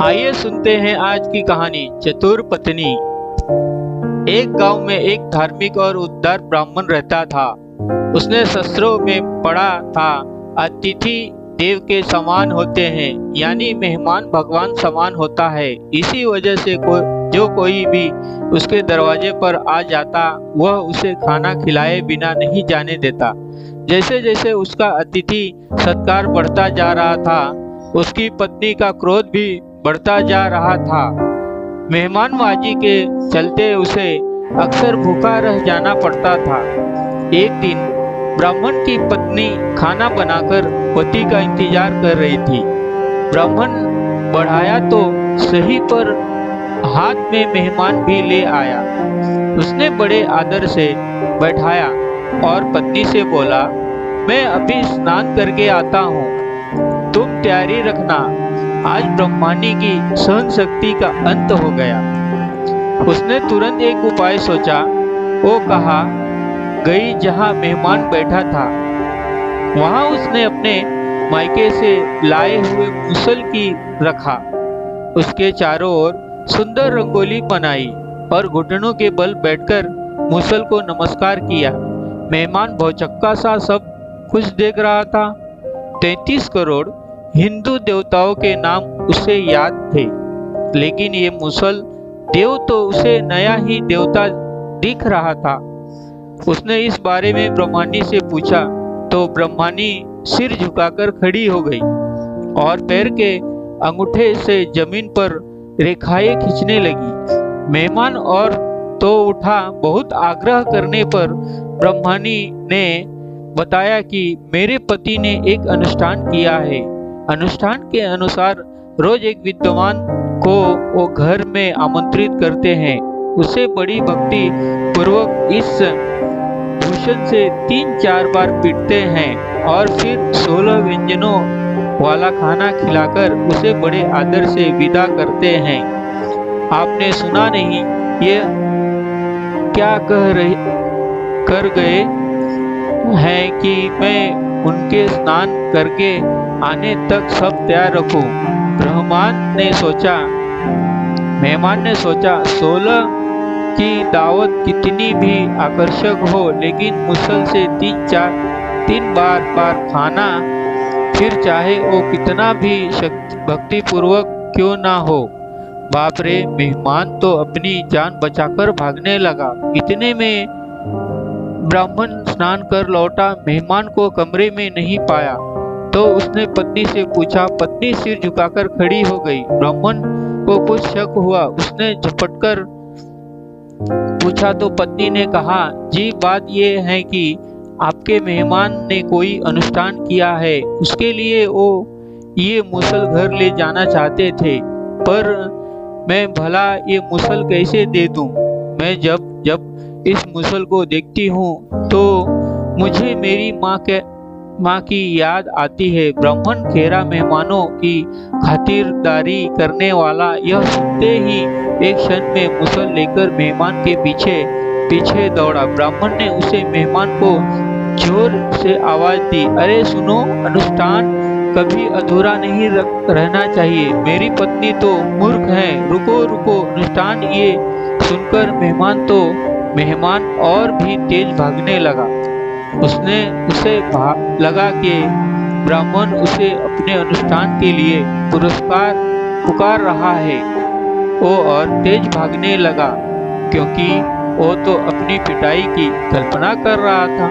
आइए सुनते हैं आज की कहानी चतुर पत्नी। एक गांव में एक धार्मिक और उदार ब्राह्मण रहता था। उसने शास्त्रों में पढ़ा था, अतिथि देव के समान होते हैं, यानी मेहमान भगवान समान होता है। इसी वजह से जो कोई भी उसके दरवाजे पर आ जाता, वह उसे खाना खिलाए बिना नहीं जाने देता। जैसे जैसे उसका अतिथि सत्कार बढ़ता जा रहा था, उसकी पत्नी का क्रोध भी बढ़ता जा रहा था। मेहमानबाजी के चलते उसे अक्सर भूखा रह जाना पड़ता था। एक दिन ब्राह्मण की पत्नी खाना बनाकर पति का इंतजार कर रही थी। ब्राह्मण बढ़ाया तो सही, पर हाथ में मेहमान भी ले आया। उसने बड़े आदर से बैठाया और पत्नी से बोला, मैं अभी स्नान करके आता हूँ, तुम तैयारी रखना, आज ब्रह्मांडी की सहन शक्ति का अंत हो गया। उसने तुरंत एक उपाय सोचा। वो कहा गई जहाँ मेहमान बैठा था, वहां उसने अपने मायके से लाए हुए मुसल की रखा। उसके चारों ओर सुंदर रंगोली बनाई और घुटनों के बल बैठकर मुसल को नमस्कार किया। मेहमान भौचक्का सा सब कुछ देख रहा था। 33 करोड़ हिंदू देवताओं के नाम उसे याद थे, लेकिन ये मुसल देव तो उसे नया ही देवता दिख रहा था। उसने इस बारे में ब्रह्मांडी से पूछा तो ब्रह्मांडी सिर झुकाकर खड़ी हो गई और पैर के अंगूठे से जमीन पर रेखाएं खींचने लगी। मेहमान और तो उठा। बहुत आग्रह करने पर ब्रह्मांडी ने बताया कि मेरे पति ने एक अनुष्ठान किया है। अनुष्ठान के अनुसार रोज एक विद्वान को वो घर में आमंत्रित करते हैं। उसे बड़ी भक्ति पूर्वक इस भूषण से 3-4 बार पीटते हैं और फिर 16 व्यंजनों वाला खाना खिलाकर उसे बड़े आदर से विदा करते हैं। आपने सुना नहीं, ये क्या कर गए हैं कि मैं उनके स्नान करके आने तक सब तैयार रखूं। मेहमान ने सोचा 16 की दावत कितनी भी आकर्षक हो, लेकिन मुसल से 3 बार खाना, फिर चाहे वो कितना भी भक्तिपूर्वक क्यों ना हो। बाप रे, मेहमान तो अपनी जान बचाकर भागने लगा। इतने में ब्राह्मण स्नान कर लौटा। मेहमान को कमरे में नहीं पाया तो उसने पत्नी से पूछा। पत्नी सिर झुकाकर खड़ी हो गई। ब्राह्मण को कुछ शक हुआ। उसने झपटकर पूछा तो पत्नी ने कहा, जी बात ये है कि आपके मेहमान ने कोई अनुष्ठान किया है, उसके लिए वो ये मुसल घर ले जाना चाहते थे, पर मैं भला ये मुसल कैसे दे दूं? मैं जब इस मुसल को देखती हूँ तो मुझे मेरी माँ की याद आती है। ब्राह्मण खेरा मेहमानों की खातिरदारी करने वाला, यह सुनते ही एक क्षण में मुसल लेकर मेहमान के पीछे दौड़ा। ब्राह्मण ने उसे मेहमान को जोर से आवाज दी, अरे सुनो, अनुष्ठान कभी अधूरा नहीं रहना चाहिए। मेरी पत्नी तो मूर्ख है, रुको रुको। अनुष्ठान ये सुनकर मेहमान और भी तेज भागने लगा। उसे लगा कि ब्राह्मण उसे अपने अनुष्ठान के लिए पुकार रहा है। वो और तेज भागने लगा, क्योंकि वो तो अपनी पिटाई की कल्पना कर रहा था।